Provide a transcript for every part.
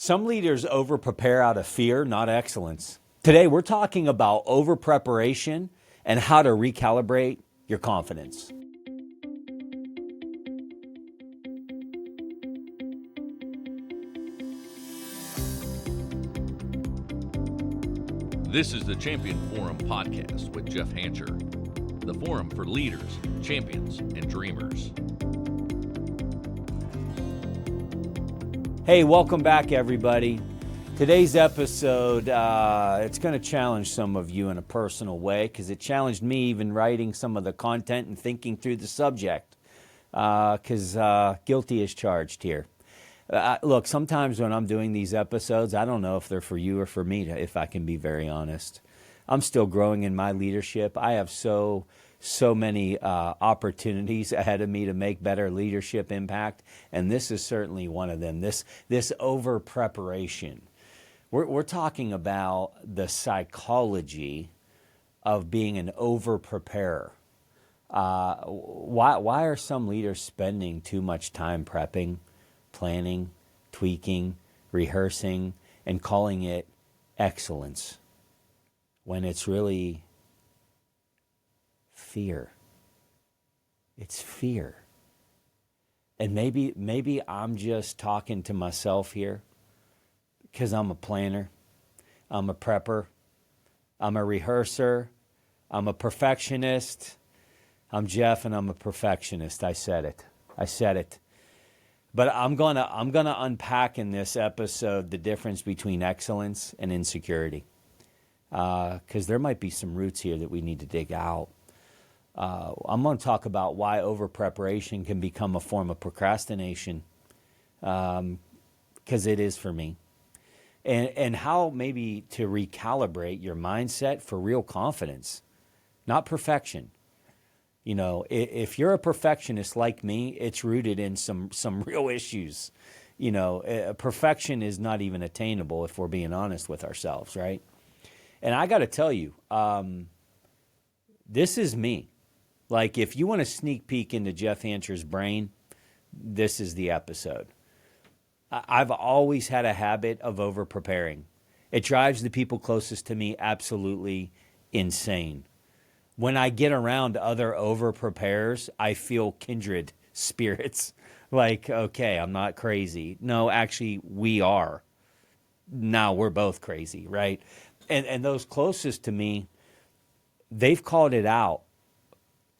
Some leaders overprepare out of fear, not excellence. Today, we're talking about overpreparation and how to recalibrate your confidence. This is the Champion Forum podcast with Jeff Hancher, the forum for leaders, champions, and dreamers. Hey, welcome back, everybody. Today's episode, it's going to challenge some of you in a personal way because it challenged me even writing some of the content and thinking through the subject because guilty is charged here. Look, sometimes when I'm doing these episodes, I don't know if they're for you or for me, if I can be very honest. I'm still growing in my leadership. I have so many opportunities ahead of me to make better leadership impact, and this is certainly one of them. This over preparation. We're talking about the psychology of being an over preparer. Why are some leaders spending too much time prepping, planning, tweaking, rehearsing, and calling it excellence when it's really fear? It's fear. And maybe I'm just talking to myself here because I'm a planner, I'm a prepper, I'm a rehearser, I'm a perfectionist. I'm Jeff and I'm a perfectionist. I said it. But I'm gonna unpack in this episode the difference between excellence and insecurity, because there might be some roots here that we need to dig out. I'm going to talk about why over-preparation can become a form of procrastination, because it is for me, and how maybe to recalibrate your mindset for real confidence, not perfection. You know, if you're a perfectionist like me, it's rooted in some real issues. You know, perfection is not even attainable if we're being honest with ourselves, right? And I got to tell you, this is me. Like, if you want a sneak peek into Jeff Hancher's brain, this is the episode. I've always had a habit of over-preparing. It drives the people closest to me absolutely insane. When I get around other over-preparers, I feel kindred spirits. Like, okay, I'm not crazy. No, actually, we are. Now we're both crazy, right? And those closest to me, they've called it out.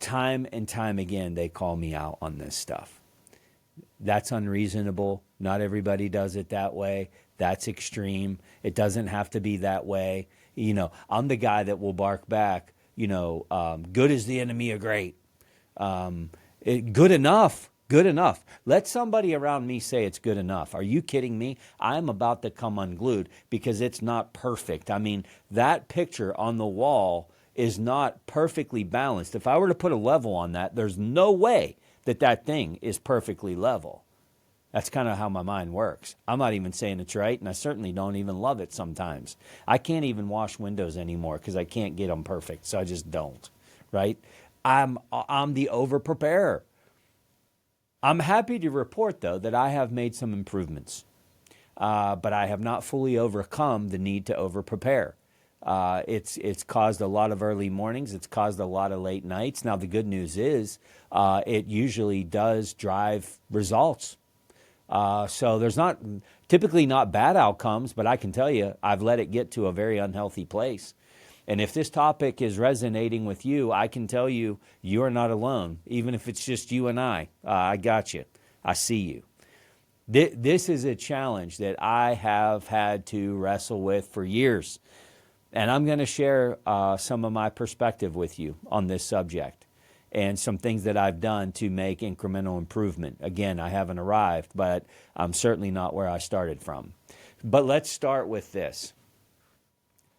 Time and time again, they call me out on this stuff. That's unreasonable. Not everybody does it that way. That's extreme. It doesn't have to be that way. You know, I'm the guy that will bark back, good is the enemy of great. Good enough. Let somebody around me say it's good enough. Are you kidding me? I'm about to come unglued because it's not perfect. I mean, that picture on the wall is not perfectly balanced. If I were to put a level on that, there's no way that thing is perfectly level. That's kind of how my mind works. I'm not even saying it's right, and I certainly don't even love it sometimes. I can't even wash windows anymore because I can't get them perfect, so I just don't, right? I'm the over-preparer. I'm happy to report, though, that I have made some improvements, but I have not fully overcome the need to over-prepare. It's caused a lot of early mornings. It's caused a lot of late nights. Now, the good news is it usually does drive results. So there's typically not bad outcomes, but I can tell you I've let it get to a very unhealthy place. And if this topic is resonating with you, I can tell you you are not alone, even if it's just you and I. I got you. I see you. This is a challenge that I have had to wrestle with for years. And I'm going to share some of my perspective with you on this subject and some things that I've done to make incremental improvement. Again, I haven't arrived, but I'm certainly not where I started from. But let's start with this.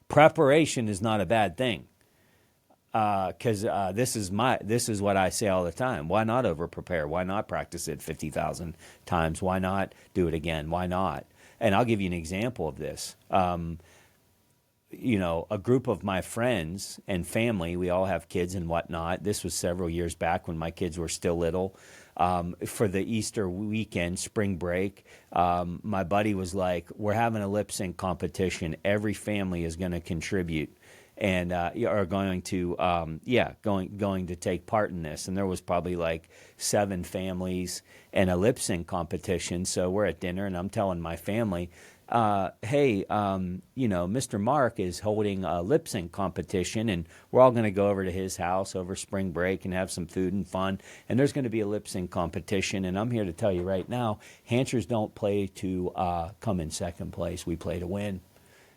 Preparation is not a bad thing, because this is what I say all the time. Why not over-prepare? Why not practice it 50,000 times? Why not do it again? Why not? And I'll give you an example of this. A group of my friends and family, we all have kids and whatnot. This was several years back when my kids were still little. for the Easter weekend, spring break, my buddy was like, we're having a lip sync competition. Every family is going to contribute and are going to going to take part in this. And there was probably like 7 families and a lip sync competition. So we're at dinner and I'm telling my family, hey, Mr. Mark is holding a lip sync competition and we're all going to go over to his house over spring break and have some food and fun. And there's going to be a lip sync competition. And I'm here to tell you right now, Hanchers don't play to come in second place. We play to win.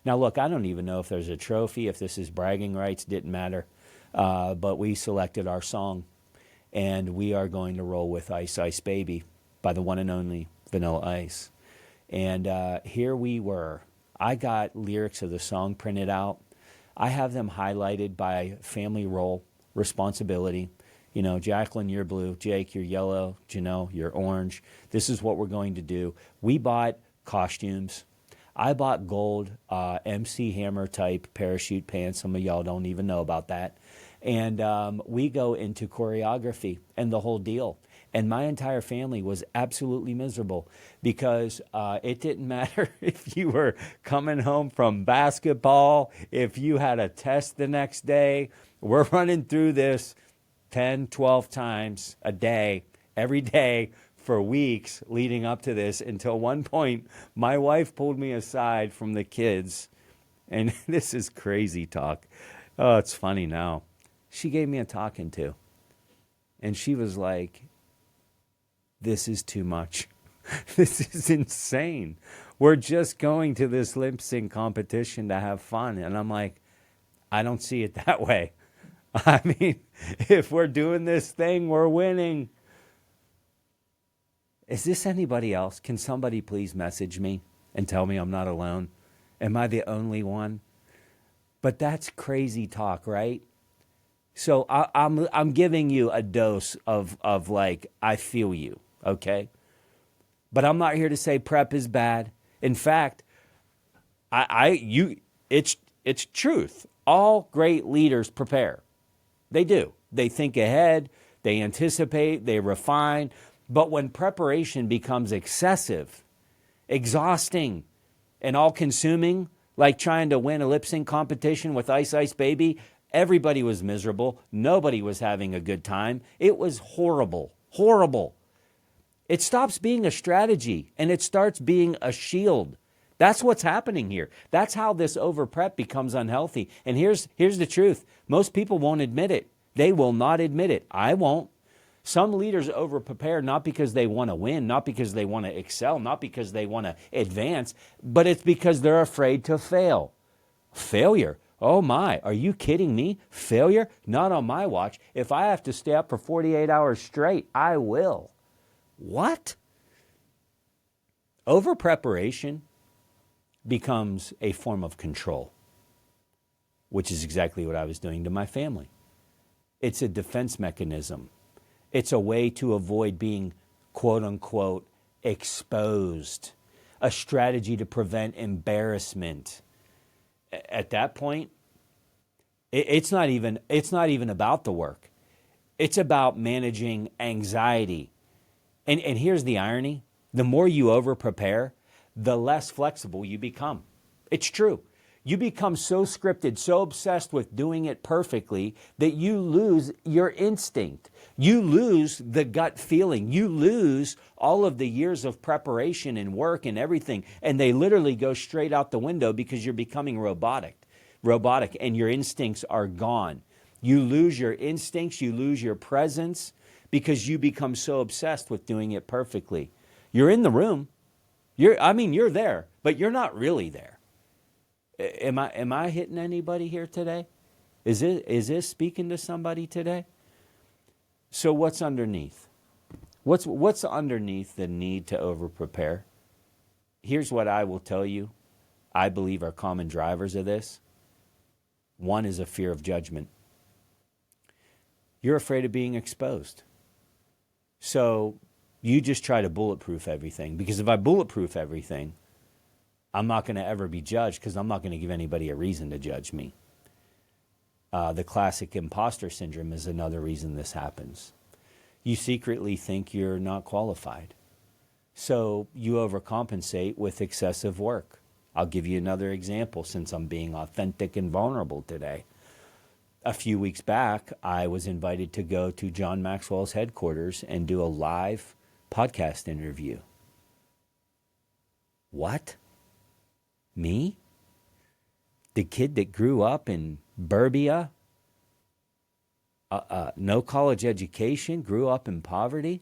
Now, look, I don't even know if there's a trophy, if this is bragging rights, didn't matter. But we selected our song, and we are going to roll with Ice Ice Baby by the one and only Vanilla Ice. And here we were. I got lyrics of the song printed out. I have them highlighted by family role, responsibility. You know, Jacqueline, you're blue. Jake, you're yellow. Janelle, you're orange. This is what we're going to do. We bought costumes. I bought gold MC Hammer type parachute pants. Some of y'all don't even know about that. And we go into choreography and the whole deal. And my entire family was absolutely miserable because it didn't matter if you were coming home from basketball, if you had a test the next day. We're running through this 10, 12 times a day, every day, for weeks leading up to this, until one point my wife pulled me aside from the kids, and this is crazy talk. Oh, it's funny now. She gave me a talking to, and she was like, this is too much. This is insane. We're just going to this lip sync competition to have fun. And I'm like, I don't see it that way. I mean, if we're doing this thing, we're winning. Is this anybody else? Can somebody please message me and tell me I'm not alone? Am I the only one? But that's crazy talk, right? So I'm giving you a dose of like, I feel you, okay? But I'm not here to say prep is bad. In fact, it's truth. All great leaders prepare. They do. They think ahead, they anticipate, they refine. But when preparation becomes excessive, exhausting, and all-consuming, like trying to win a lip sync competition with Ice Ice Baby, everybody was miserable. Nobody was having a good time. It was horrible, horrible. It stops being a strategy, and it starts being a shield. That's what's happening here. That's how this over-prep becomes unhealthy. And here's the truth. Most people won't admit it. They will not admit it. I won't. Some leaders over-prepare not because they want to win, not because they want to excel, not because they want to advance, but it's because they're afraid to fail. Failure? Oh my, are you kidding me? Failure? Not on my watch. If I have to stay up for 48 hours straight, I will. What? Over-preparation becomes a form of control, which is exactly what I was doing to my family. It's a defense mechanism. It's a way to avoid being, quote unquote, exposed, a strategy to prevent embarrassment. At that point, it's not even about the work. It's about managing anxiety. And here's the irony. The more you over-prepare, the less flexible you become. It's true. You become so scripted, so obsessed with doing it perfectly that you lose your instinct. You lose the gut feeling. You lose all of the years of preparation and work and everything. And they literally go straight out the window because you're becoming robotic, and your instincts are gone. You lose your instincts, you lose your presence because you become so obsessed with doing it perfectly. You're in the room. You're there, but you're not really there. Am I hitting anybody here today? Is this speaking to somebody today? So what's underneath? What's underneath the need to over-prepare? Here's what I will tell you. I believe are common drivers of this. One is a fear of judgment. You're afraid of being exposed. So you just try to bulletproof everything. Because if I bulletproof everything, I'm not going to ever be judged because I'm not going to give anybody a reason to judge me. The classic imposter syndrome is another reason this happens. you secretly think you're not qualified. So you overcompensate with excessive work. I'll give you another example since I'm being authentic and vulnerable today. A few weeks back, I was invited to go to John Maxwell's headquarters and do a live podcast interview. What? Me? The kid that grew up in Burbia, no college education, grew up in poverty.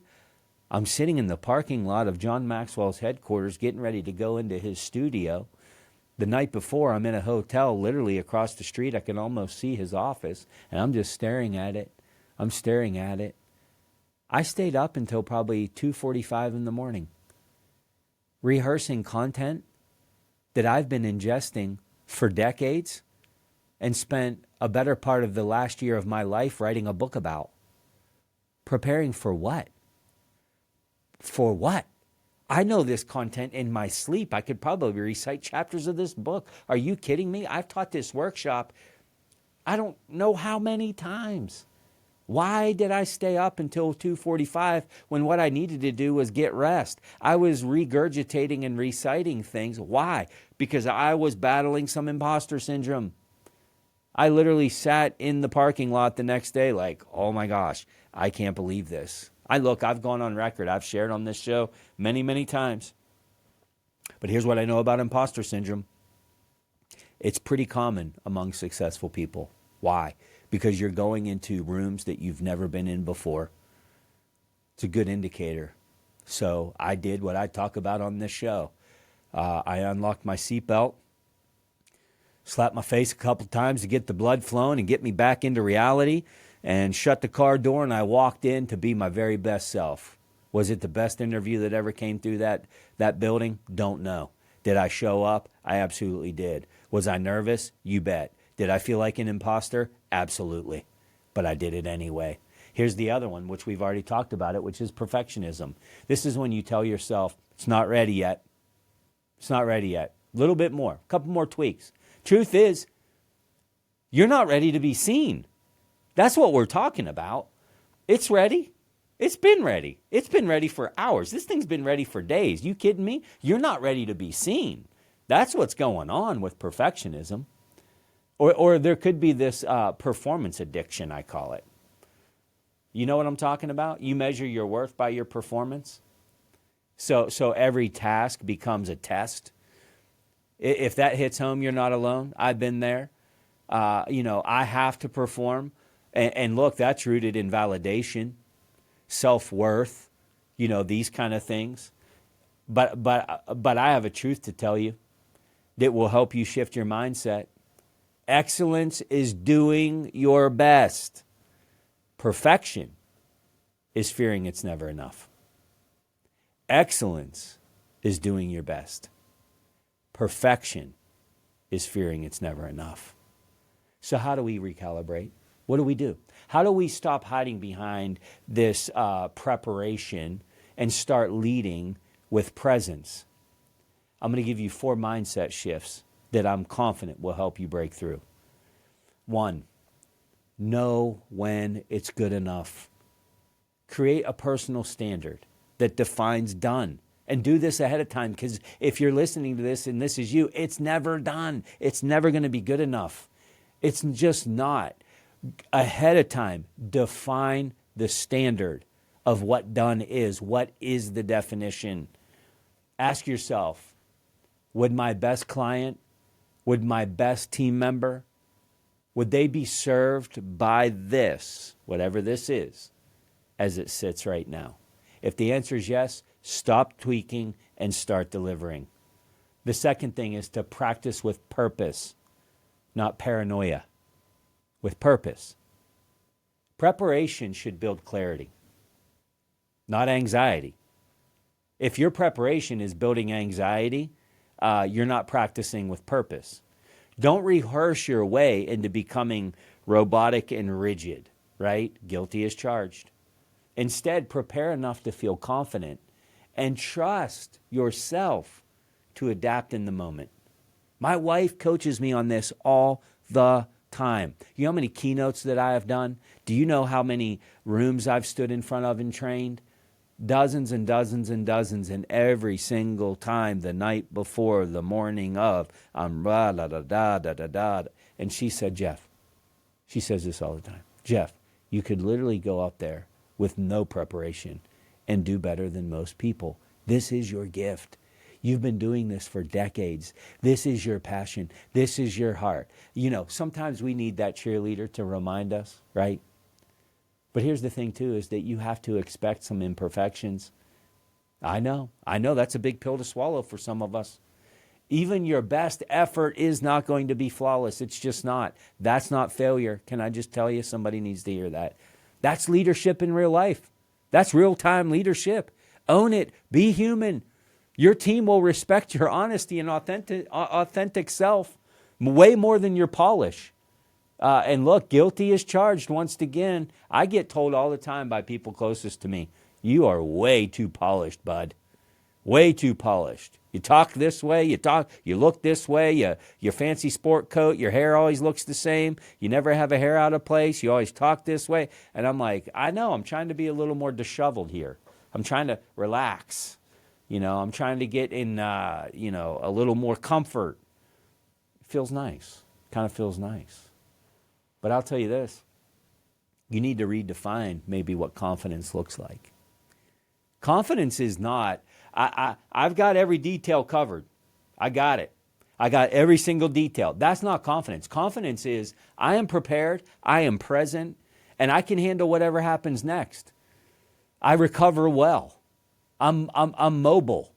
I'm sitting in the parking lot of John Maxwell's headquarters getting ready to go into his studio. The night before, I'm in a hotel literally across the street. I can almost see his office, and I'm just staring at it. I'm staring at it. I stayed up until probably 2:45 in the morning, rehearsing content that I've been ingesting for decades and spent a better part of the last year of my life writing a book about. Preparing for what? For what? I know this content in my sleep. I could probably recite chapters of this book. Are you kidding me? I've taught this workshop I don't know how many times. Why did I stay up until 2:45 when what I needed to do was get rest? I was regurgitating and reciting things. Why? Because I was battling some imposter syndrome. I literally sat in the parking lot the next day like, oh my gosh, I can't believe this. I've gone on record. I've shared on this show many, many times. But here's what I know about imposter syndrome. It's pretty common among successful people. Why? Because you're going into rooms that you've never been in before. It's a good indicator. So I did what I talk about on this show. I unlocked my seatbelt, slapped my face a couple times to get the blood flowing and get me back into reality, and shut the car door, and I walked in to be my very best self. Was it the best interview that ever came through that building? Don't know. Did I show up? I absolutely did. Was I nervous? You bet. Did I feel like an imposter? Absolutely. But I did it anyway. Here's the other one, which we've already talked about it, which is perfectionism. This is when you tell yourself, it's not ready yet. It's not ready yet. A little bit more, a couple more tweaks. Truth is, you're not ready to be seen. That's what we're talking about. It's ready. It's been ready. It's been ready for hours. This thing's been ready for days. You kidding me? You're not ready to be seen. That's what's going on with perfectionism. Or there could be this performance addiction, I call it. You know what I'm talking about? You measure your worth by your performance. So every task becomes a test. If that hits home, you're not alone. I've been there. I have to perform. And look, that's rooted in validation, self-worth, these kind of things. But I have a truth to tell you that will help you shift your mindset. Excellence is doing your best. Perfection is fearing it's never enough. Excellence is doing your best. Perfection is fearing it's never enough. So how do we recalibrate? What do? How do we stop hiding behind this preparation and start leading with presence? I'm going to give you 4 mindset shifts that I'm confident will help you break through. 1, know when it's good enough. Create a personal standard that defines done. And do this ahead of time, because if you're listening to this and this is you, it's never done. It's never going to be good enough. It's just not. Ahead of time, define the standard of what done is. What is the definition? Ask yourself, would my best client, would my best team member, would they be served by this, whatever this is, as it sits right now? If the answer is yes, stop tweaking and start delivering. The second thing is to practice with purpose, not paranoia. With purpose. Preparation should build clarity, not anxiety. If your preparation is building anxiety, you're not practicing with purpose. Don't rehearse your way into becoming robotic and rigid, right? Guilty as charged. Instead, prepare enough to feel confident and trust yourself to adapt in the moment. My wife coaches me on this all the time. You know how many keynotes that I have done? Do you know how many rooms I've stood in front of and trained? Dozens and dozens and dozens, and every single time the night before, the morning of, I'm blah, da, da, da, da, da, da. And she said, Jeff, she says this all the time, Jeff, you could literally go up there with no preparation and do better than most people. This is your gift. You've been doing this for decades. This is your passion. This is your heart. You know, sometimes we need that cheerleader to remind us, right? But here's the thing too, is that you have to expect some imperfections. I know that's a big pill to swallow for some of us. Even your best effort is not going to be flawless. It's just not. That's not failure. Can I just tell you, somebody needs to hear that. That's leadership in real life. That's real-time leadership. Own it. Be human. Your team will respect your honesty and authentic self way more than your polish. And look, guilty is charged once again. I get told all the time by people closest to me, you are way too polished, bud. Way too polished. You talk this way, you look this way, your fancy sport coat, your hair always looks the same. You never have a hair out of place. You always talk this way. And I'm like, I know, I'm trying to be a little more disheveled here. I'm trying to relax. You know, I'm trying to get in, a little more comfort. It feels nice. Kind of feels nice. But I'll tell you this, you need to redefine maybe what confidence looks like. Confidence is not, I've got every detail covered. I got it. I got every single detail. That's not confidence. Confidence is, I am prepared, I am present, and I can handle whatever happens next. I recover well. I'm mobile.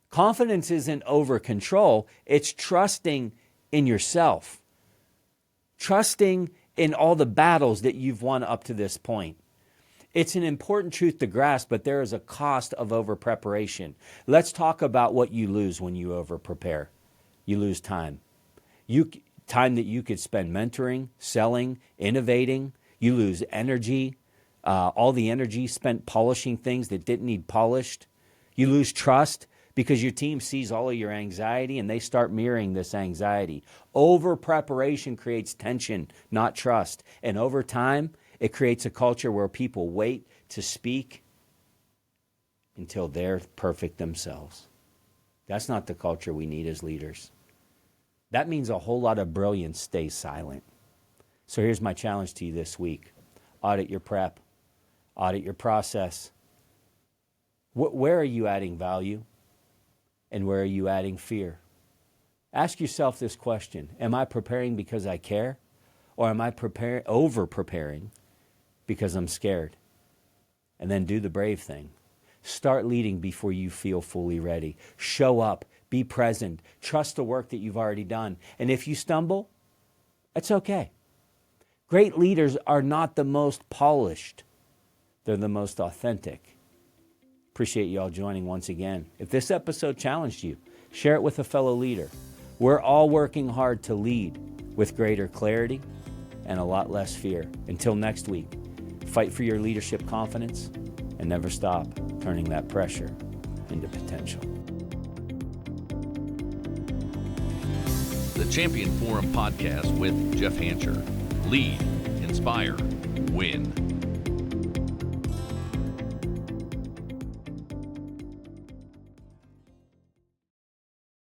Confidence isn't over control. It's trusting in yourself. Trusting in all the battles that you've won up to this point. It's an important truth to grasp, but there is a cost of over-preparation. Let's talk about what you lose when you over-prepare. You lose time. Time that you could spend mentoring, selling, innovating. You lose energy, all the energy spent polishing things that didn't need polished. You lose trust because your team sees all of your anxiety and they start mirroring this anxiety. Over-preparation creates tension, not trust. And over time, it creates a culture where people wait to speak until they're perfect themselves. That's not the culture we need as leaders. That means a whole lot of brilliance stays silent. So here's my challenge to you this week. Audit your prep. Audit your process. Where are you adding value? And where are you adding fear? Ask yourself this question. Am I preparing because I care? Or am I over-preparing because I'm scared? And then do the brave thing. Start leading before you feel fully ready. Show up. Be present. Trust the work that you've already done. And if you stumble, that's okay. Great leaders are not the most polished. They're the most authentic. Appreciate you all joining once again. If this episode challenged you, share it with a fellow leader. We're all working hard to lead with greater clarity and a lot less fear. Until next week, fight for your leadership confidence and never stop turning that pressure into potential. The Champion Forum Podcast with Jeff Hancher. Lead, inspire, win.